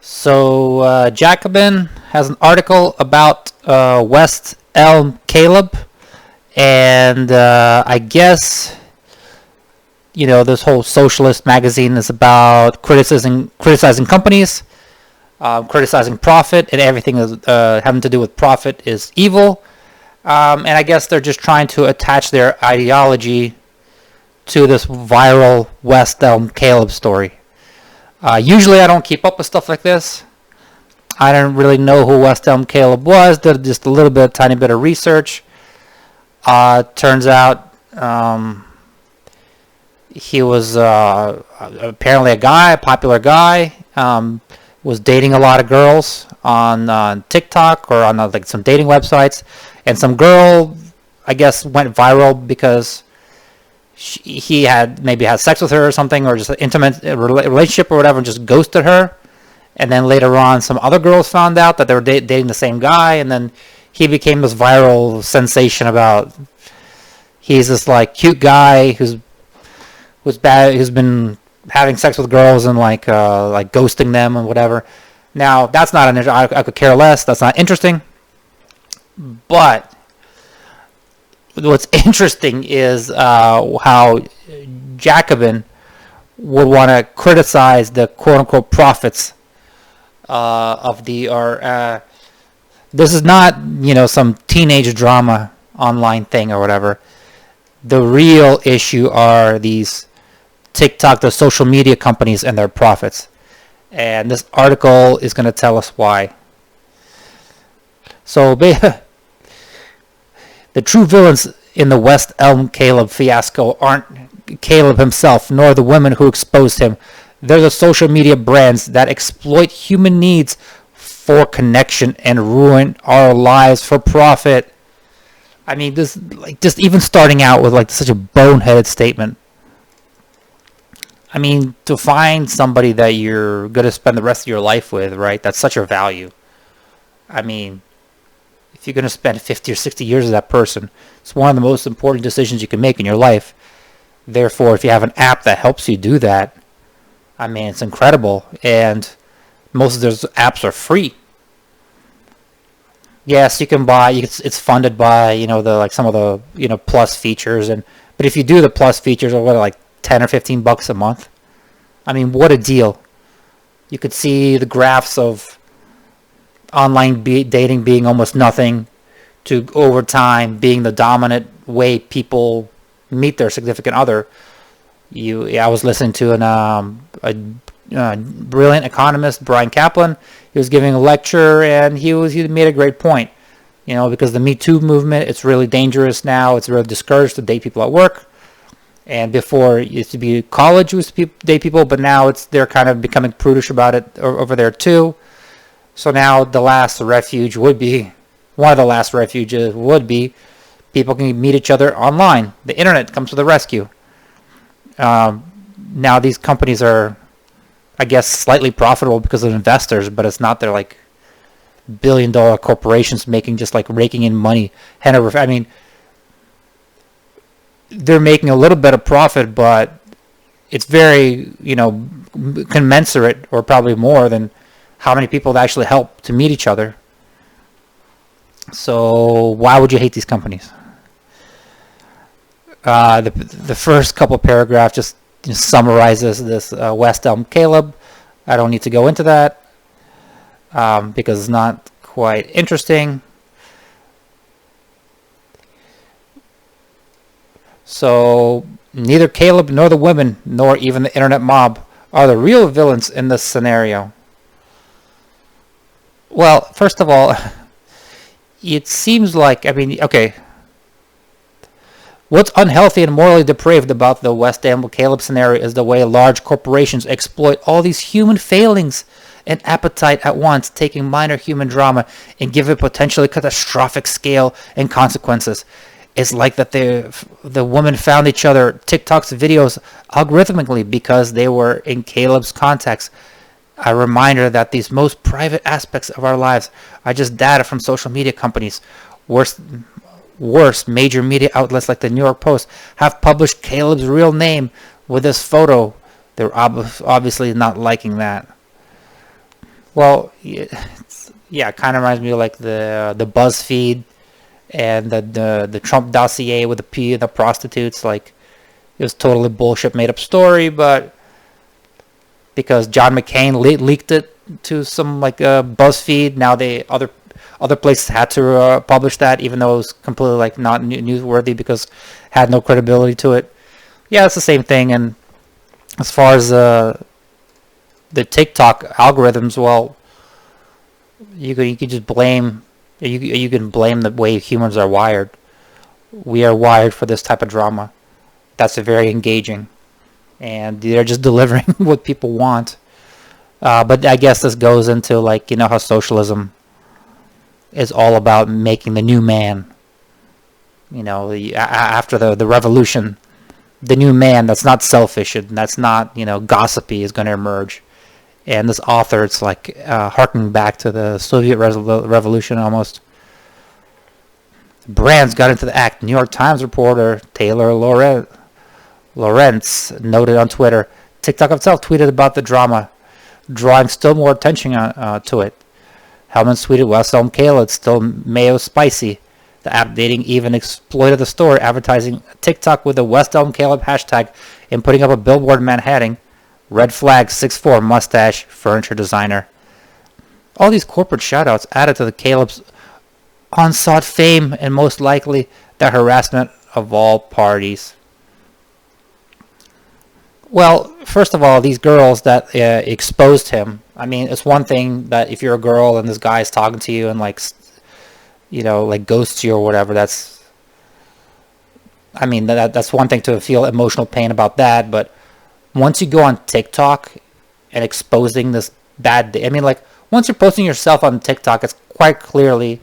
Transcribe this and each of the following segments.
So Jacobin has an article about West Elm Caleb, and I guess this whole socialist magazine is about criticizing companies, criticizing profit, and everything is, having to do with profit is evil. And I guess they're just trying to attach their ideology to this viral West Elm Caleb story. Usually I don't keep up with stuff like this. I didn't really know who West Elm Caleb was. Did just a little bit, tiny bit of research. Turns out he was apparently a popular guy. Was dating a lot of girls on TikTok or on like some dating websites, and some girl, I guess, went viral because he had maybe had sex with her or something, or just an intimate relationship or whatever, and just ghosted her. And then later on, some other girls found out that they were dating the same guy, and then he became this viral sensation about he's this like cute guy who's been having sex with girls and like ghosting them and whatever. Now that's not I could care less. That's not interesting. But what's interesting is how Jacobin would want to criticize the quote-unquote profits of the this is not some teenage drama online thing or whatever. The real issue are these TikTok, the social media companies, and their profits. And this article is going to tell us why. So the true villains in the West Elm Caleb fiasco aren't Caleb himself, nor the women who exposed him. They're the social media brands that exploit human needs for connection and ruin our lives for profit. I mean, this just even starting out with such a boneheaded statement. I mean, to find somebody that you're going to spend the rest of your life with, right? That's such a value. I mean, if you're going to spend 50 or 60 years with that person, it's one of the most important decisions you can make in your life. Therefore, if you have an app that helps you do that, I mean, it's incredible. And most of those apps are free. Yes, you can buy. It's funded by some of the plus features, but if you do the plus features, or what, 10 or $15 a month. I mean, what a deal. You could see the graphs of online dating being almost nothing to over time being the dominant way people meet their significant other. I was listening to a brilliant economist, Brian Kaplan. He was giving a lecture, and he made a great point. Because the Me Too movement, it's really dangerous now. It's really discouraged to date people at work. And before it used to be college used to date people, but now they're kind of becoming prudish about it over there too. So now one of the last refuges would be people can meet each other online. The internet comes to the rescue. Now these companies are, I guess, slightly profitable because of investors, but it's not their billion-dollar corporations raking in money hand over. I mean, they're making a little bit of profit, but it's very, commensurate, or probably more than how many people they actually help to meet each other. So why would you hate these companies? The first couple paragraphs just summarizes this West Elm Caleb. I don't need to go into that because it's not quite interesting. So neither Caleb nor the women, nor even the internet mob, are the real villains in this scenario. Well, first of all, it seems like, okay, what's unhealthy and morally depraved about the West Elm Caleb scenario is the way large corporations exploit all these human failings and appetite at once, taking minor human drama and give it potentially catastrophic scale and consequences. It's like that the women found each other TikTok's videos algorithmically because they were in Caleb's contacts. A reminder that these most private aspects of our lives are just data from social media companies. Worse, major media outlets like the New York Post have published Caleb's real name with this photo. They're obviously not liking that. Well, yeah, it kind of reminds me of like the BuzzFeed and the Trump dossier with the P and the prostitutes. Like, it was totally bullshit, made up story, but because John McCain leaked it to some like BuzzFeed, now they other places had to publish that, even though it was completely like not newsworthy because it had no credibility to it. Yeah, it's the same thing. And as far as the TikTok algorithms, well, you could just blame you can blame the way humans are wired. We are wired for this type of drama. That's very engaging, and they're just delivering what people want. But I guess this goes into like, you know how socialism is all about making the new man. You know, after the revolution, the new man that's not selfish and that's not, you know, gossipy is going to emerge. And this author, it's like harkening back to the Soviet Revolution almost. Brands got into the act. New York Times reporter Taylor Lawrence noted on Twitter. TikTok itself tweeted about the drama, drawing still more attention to it. Hellman tweeted, "West Elm Caleb, still mayo spicy." The app dating even exploited the story, advertising TikTok with the West Elm Caleb hashtag and putting up a billboard in Manhattan. Red flag, 6'4", mustache, furniture designer. All these corporate shoutouts added to the Caleb's unsought fame and most likely the harassment of all parties. Well, first of all, these girls that exposed him. I mean, it's one thing that if you're a girl and this guy's talking to you and like, you know, like ghosts you or whatever. That's one thing to feel emotional pain about that. But once you go on TikTok and exposing this bad, I mean, like once you're posting yourself on TikTok, it's quite clearly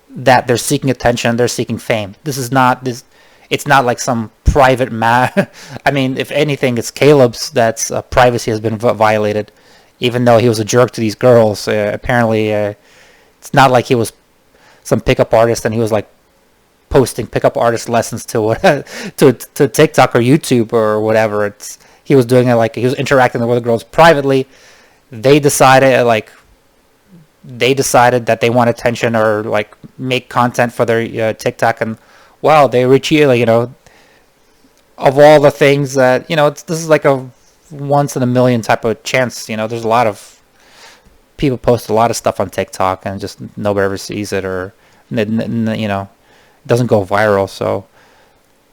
that they're seeking attention, they're seeking fame. This is not this. It's not like some private I mean, if anything, it's Caleb's that's privacy has been violated, even though he was a jerk to these girls. Apparently, it's not like he was some pickup artist and he was like posting pickup artist lessons to to TikTok or YouTube or whatever. He was doing it like he was interacting with the girls privately. They decided that they want attention or like make content for their TikTok, and wow, they reach, you know, of all the things that, you know, this is like a once in a million type of chance. You know, there's a lot of people post a lot of stuff on TikTok and just nobody ever sees it, or you know, it doesn't go viral. So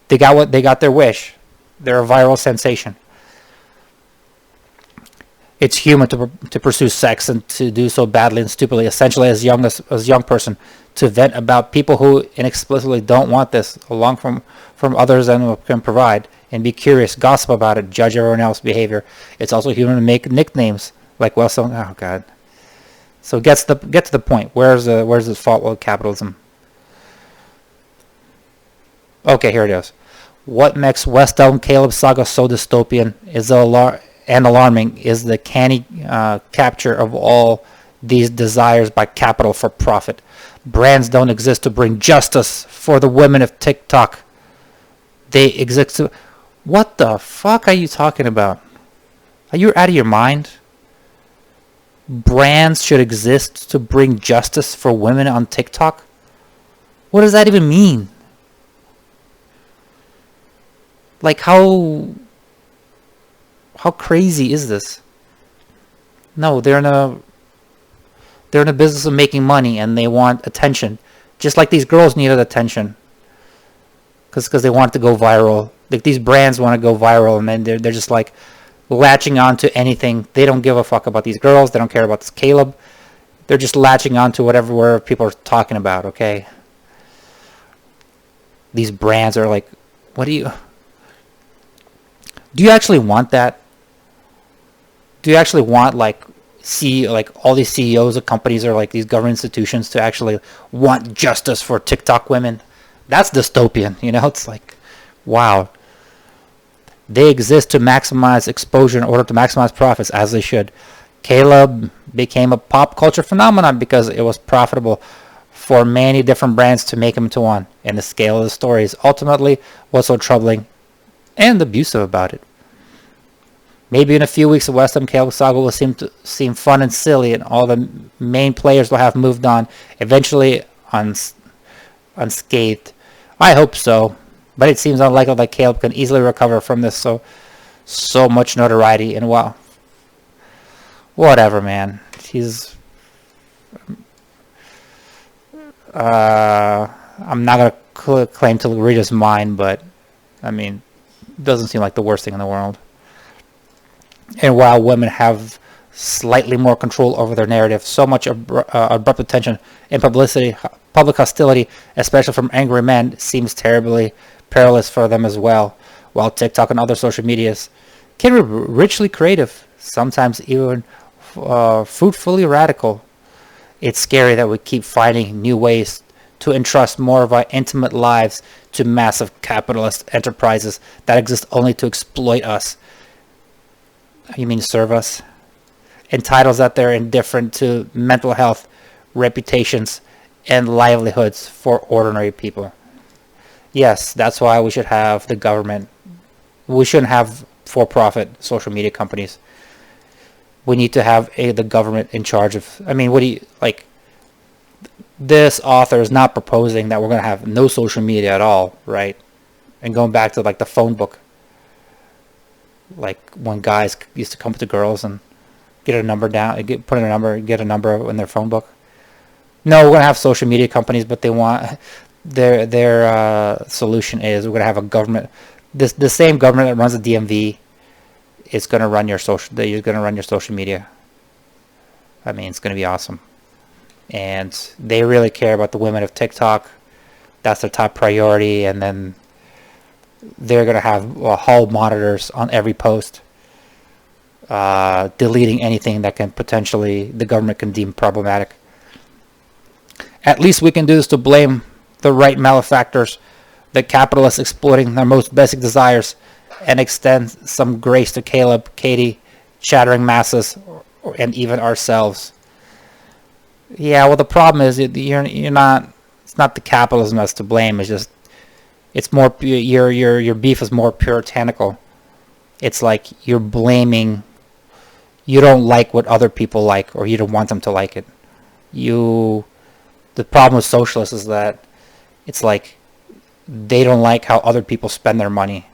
they got their wish. They're a viral sensation. It's human to pursue sex and to do so badly and stupidly, essentially as young person, to vent about people who inexplicably don't want this, along from others and can provide, and be curious, gossip about it, judge everyone else's behavior. It's also human to make nicknames like oh god. So get to the point. Where's the fault with capitalism? Okay, here it is. What makes West Elm Caleb saga so dystopian is and alarming is the canny capture of all these desires by capital for profit. Brands don't exist to bring justice for the women of TikTok. They exist to... What the fuck are you talking about? Are you out of your mind? Brands should exist to bring justice for women on TikTok? What does that even mean? Like, how crazy is this? No, they're in a business of making money and they want attention, just like these girls needed attention, because they want it to go viral. Like these brands want to go viral, and then they're just like latching on to anything. They don't give a fuck about these girls. They don't care about this Caleb. They're just latching on to whatever people are talking about. Okay. These brands are like, do you actually want that? Do you actually want like all these CEOs of companies or like these government institutions to actually want justice for TikTok women? That's dystopian, you know? It's like, wow. They exist to maximize exposure in order to maximize profits, as they should. Caleb became a pop culture phenomenon because it was profitable for many different brands to make him into one. And the scale of the story is ultimately what's so troubling and abusive about it. Maybe in a few weeks, the West Ham Caleb saga will seem fun and silly, and all the main players will have moved on, eventually unscathed. I hope so, but it seems unlikely that Caleb can easily recover from this so much notoriety. And well, whatever, man. He's. I'm not gonna claim to read his mind, but I mean, it doesn't seem like the worst thing in the world. And while women have slightly more control over their narrative, so much abrupt attention and public hostility, especially from angry men, seems terribly perilous for them as well. While TikTok and other social medias can be richly creative, sometimes even fruitfully radical, it's scary that we keep finding new ways to entrust more of our intimate lives to massive capitalist enterprises that exist only to exploit us. You mean serve us? In titles that they're indifferent to mental health, reputations, and livelihoods for ordinary people. Yes, that's why we should have the government. We shouldn't have for-profit social media companies. We need to have the government in charge of. I mean, what do you like? This author is not proposing that we're going to have no social media at all, right? And going back to like the phone book, like when guys used to come to girls and get a number down, get a number in their phone book. No, we're going to have social media companies, but they want their solution is we're going to have a government. The same government that runs the DMV is going to run your social. You're going to run your social media. I mean, it's going to be awesome. And they really care about the women of TikTok. That's their top priority. And then they're going to have hall monitors on every post, deleting anything that can potentially the government can deem problematic. At least we can do this to blame the right malefactors, the capitalists exploiting their most basic desires, and extend some grace to Caleb, Katie, chattering masses, and even ourselves. Yeah, well, the problem is you're not. It's not the capitalism that's to blame. It's just it's more your beef is more puritanical. It's like you're blaming. You don't like what other people like, or you don't want them to like it. The problem with socialists is that it's like they don't like how other people spend their money.